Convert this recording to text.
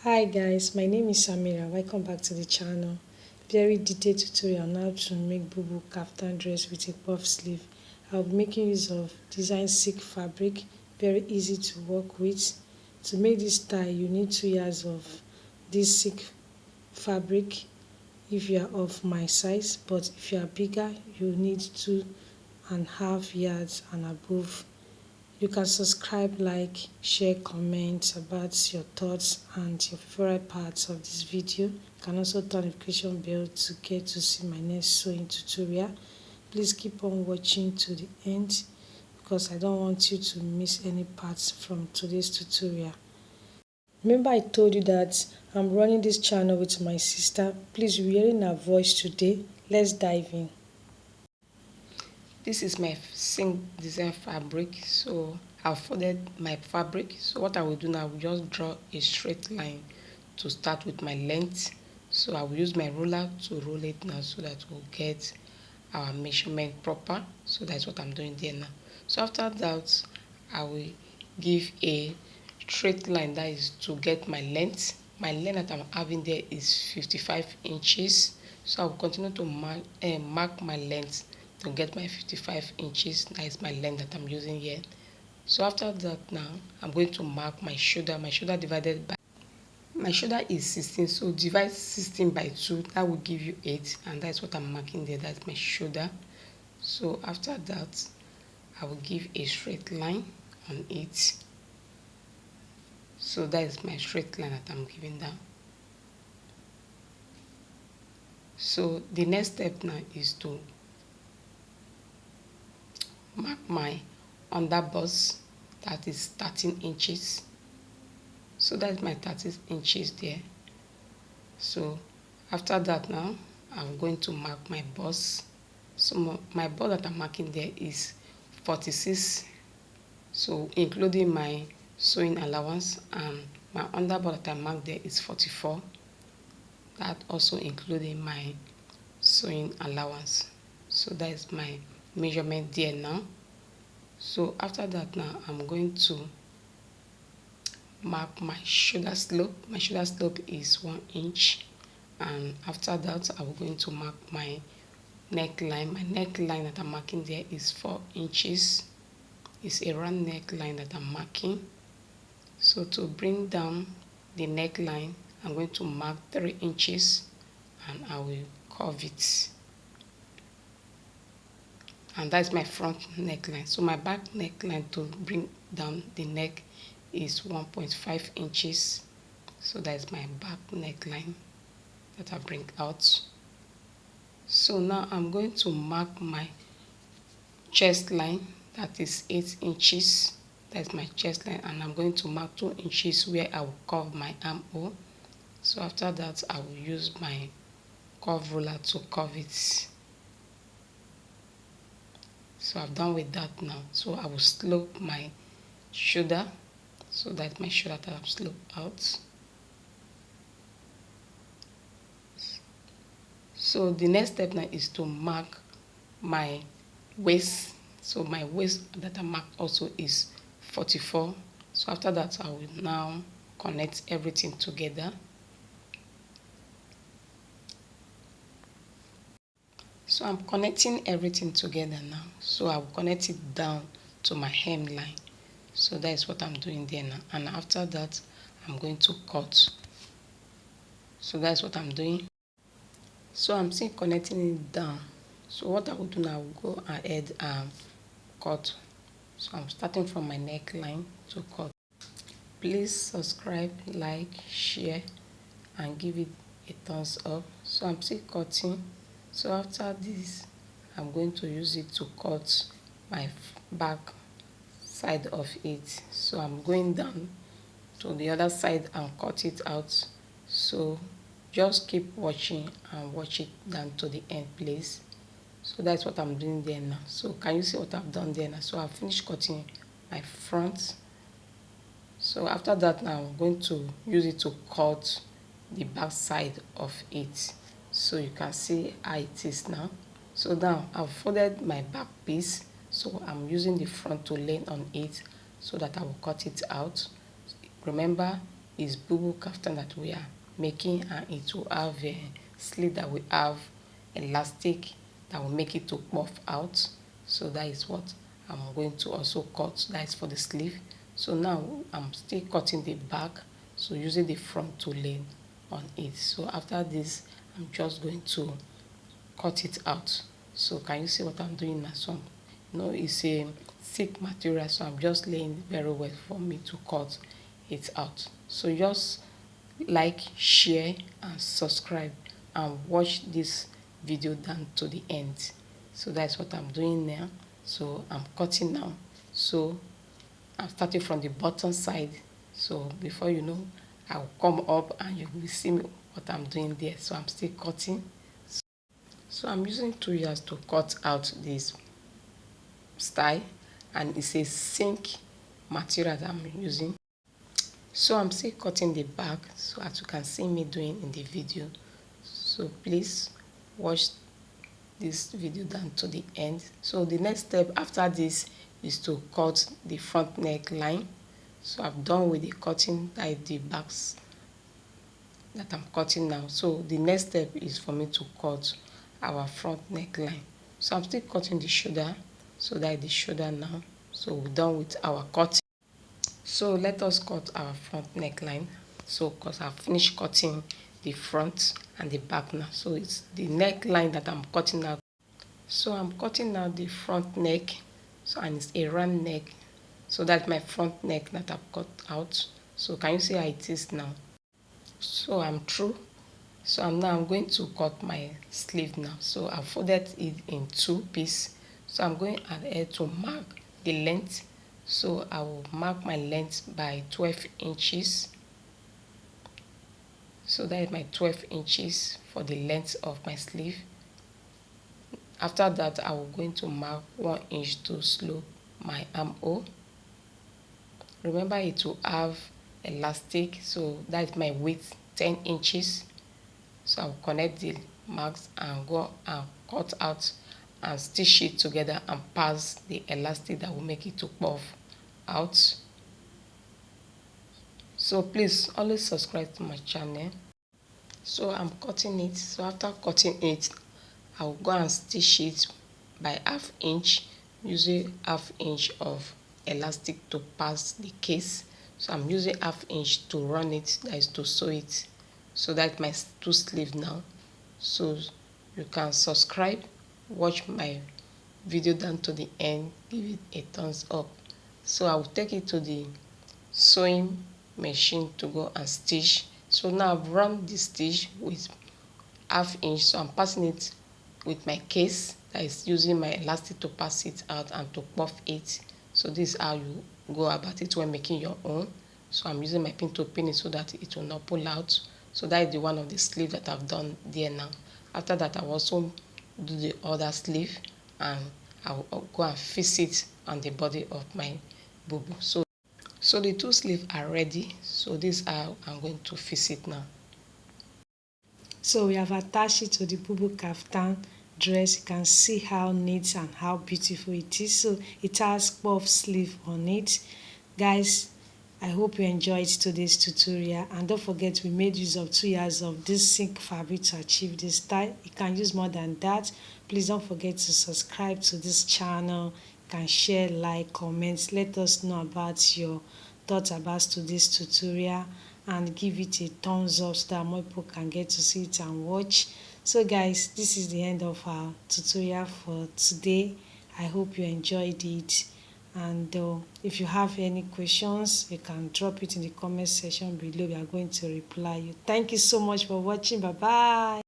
Hi guys, my name is Samira. Welcome back to the channel. Very detailed tutorial on how to make Bubu Kaftan dress with a puff sleeve. I'll be making use of design silk fabric, very easy to work with. To make this style, you need 2 yards of this silk fabric if you are of my size, but if you are bigger, you need 2.5 yards and above. You can subscribe, like, share, comment about your thoughts and your favorite parts of this video. You can also turn the notification bell to get to see my next sewing tutorial. Please keep on watching to the end because I don't want you to miss any parts from today's tutorial. Remember I told you that I'm running this channel with my sister. Please, you're hearing her voice today. Let's dive in. This is my silk design fabric, so I've folded my fabric. So what I will do now, I will just draw a straight line to start with my length. So I will use my ruler to roll it now so that we'll get our measurement proper. So that's what I'm doing there now. So after that, I will give a straight line, that is to get my length. My length that I'm having there is 55 inches. So I will continue to mark my length to get my 55 inches. That is my length that I'm using here. So after that now, I'm going to mark my shoulder. My shoulder divided by, my shoulder is 16, so divide 16 by 2, that will give you 8, and that's what I'm marking there. That's my shoulder. So after that, I will give a straight line on it. So that is my straight line that I'm giving down. So the next step now is to mark my underbust, that is 13 inches. So that's my 13 inches there. So after that now, I'm going to mark my bust. So my bust that I'm marking there is 46, so including my sewing allowance, and my underbust that I marked there is 44, that also including my sewing allowance. So that is my measurement there now. So after that now, I'm going to mark my shoulder slope. My shoulder slope is 1 inch, and after that I'm going to mark my neckline. My neckline that I'm marking there is 4 inches. It's a round neckline that I'm marking. So to bring down the neckline, I'm going to mark 3 inches and I will curve it. And that's my front neckline. So my back neckline to bring down the neck is 1.5 inches. So that's my back neckline that I bring out. So now I'm going to mark my chest line, that is 8 inches. That's my chest line, and I'm going to mark 2 inches where I will curve my armhole. So after that, I will use my curve ruler to curve it. So I've done with that now. So I will slope my shoulder, so that my shoulder that I've sloped out. So the next step now is to mark my waist. So my waist that I marked also is 44. So after that, I will now connect everything together. So I'm connecting everything together now. So I will connect it down to my hemline. So that is what I'm doing there now. And after that, I'm going to cut. So that's what I'm doing. So I'm still connecting it down. So what I will do now, I will go ahead and cut. So I'm starting from my neckline to cut. Please subscribe, like, share, and give it a thumbs up. So I'm still cutting. So after this, I'm going to use it to cut my back side of it. So I'm going down to the other side and cut it out. So just keep watching and watch it down to the end, please. So that's what I'm doing there now. So can you see what I've done there now? So I've finished cutting my front. So after that now, I'm going to use it to cut the back side of it. So you can see how it is now. So now I've folded my back piece. So I'm using the front to lean on it so that I will cut it out. Remember, is Bubu Kaftan that we are making, and it will have a sleeve that will have elastic that will make it to puff out. So that is what I'm going to also cut. That is for the sleeve. So now I'm still cutting the back, so using the front to lay on it. So after this, I'm just going to cut it out. So can you see what I'm doing now? So it's a thick material, so I'm just laying very well for me to cut it out. So just like, share and subscribe and watch this video down to the end. So that's what I'm doing now. So I'm cutting now. So I'm starting from the bottom side. So before you know, I'll come up and you will see what I'm doing there. So I'm still cutting. So I'm using 2 years to cut out this style, and it's a zinc material that I'm using. So I'm still cutting the back, so as you can see me doing in the video. So please watch this video down to the end. So the next step after this is to cut the front neckline. So I'm done with the cutting, like the backs that I'm cutting now. So the next step is for me to cut our front neckline. So I'm still cutting the shoulder, so that is the shoulder now. So we're done with our cutting. So let us cut our front neckline. So because I've finished cutting the front and the back now, so it's the neckline that I'm cutting out. So I'm cutting out the front neck, so, and it's a round neck. So that's my front neck that I've cut out. So can you see how it is now? So I'm through. So I'm going to cut my sleeve now. So I folded it in 2 pieces. So I'm going ahead to mark the length. So I will mark my length by 12 inches. So that is my 12 inches for the length of my sleeve. After that, I will going to mark 1 inch to slope my armhole. Remember, it will have elastic, so that is my width, 10 inches. So I'll connect the marks and go and cut out and stitch it together and pass the elastic that will make it to puff out. So please always subscribe to my channel. So I'm cutting it. So after cutting it, I'll go and stitch it by 1/2 inch, using 1/2 inch of elastic to pass the case. So I'm using 1/2 inch to run it, that is to sew it. So that's my 2 sleeve now. So you can subscribe, watch my video down to the end, give it a thumbs up. So I will take it to the sewing machine to go and stitch. So now I've run the stitch with 1/2 inch, so I'm passing it with my case, that is using my elastic to pass it out and to puff it. So this is how you go about it when making your own. So I'm using my pin to pin it so that it will not pull out. So that is the one of the sleeve that I've done there now. After that, I will also do the other sleeve, and I will go and fix it on the body of my bubu. So the 2 sleeves are ready. So this is how I'm going to fix it now. So we have attached it to the Bubu Kaftan dress. You can see how neat and how beautiful it is. So it has puff sleeve on it. Guys, I hope you enjoyed today's tutorial, and don't forget we made use of 2 yards of this silk fabric to achieve this style. You can use more than that. Please don't forget to subscribe to this channel. You can share, like, comment. Let us know about your thoughts about today's tutorial, and give it a thumbs up so that more people can get to see it and watch. So guys, this is the end of our tutorial for today. I hope you enjoyed it, and if you have any questions, you can drop it in the comment section below. We are going to reply you. Thank you so much for watching. Bye bye.